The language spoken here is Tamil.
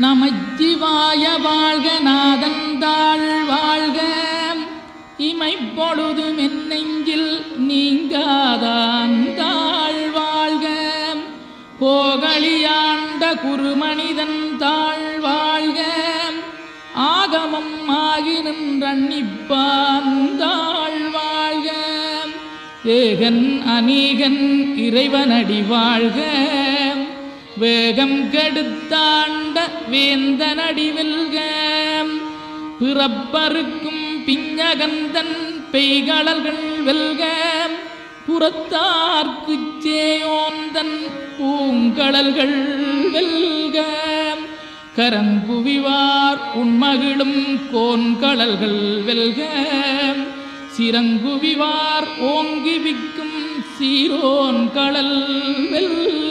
நமச்சிவாய வாழ்க நாதந்தாள் வாழ்க இமைப்பொழுதும் என் நெஞ்சில் நீங்காதாந்தாள் வாழ்க போகலியாண்ட குருமனிதன் தாழ் வாழ்க ஆகமம் ஆகி நின்றன்னிப்பாந்தாள் வாழ்க ஏகன் அநீகன் இறைவனடி வாழ்க வேகம் கெடுத்தாண்ட வேந்தனடி வெல்க பிறப்பருக்கும் பிஞ்சகந்தன் பெய்களல்கள் வெல்க புறத்தார்க்குச் சேயோந்தன் பூங்கடல்கள் வெல்க கரங்குவிவார் உண்மகிழும் கோன்கடல்கள் வெல்க சிறங்குவிவார் ஓங்கி விக்கும் சீரோன் கடல் வெல்க.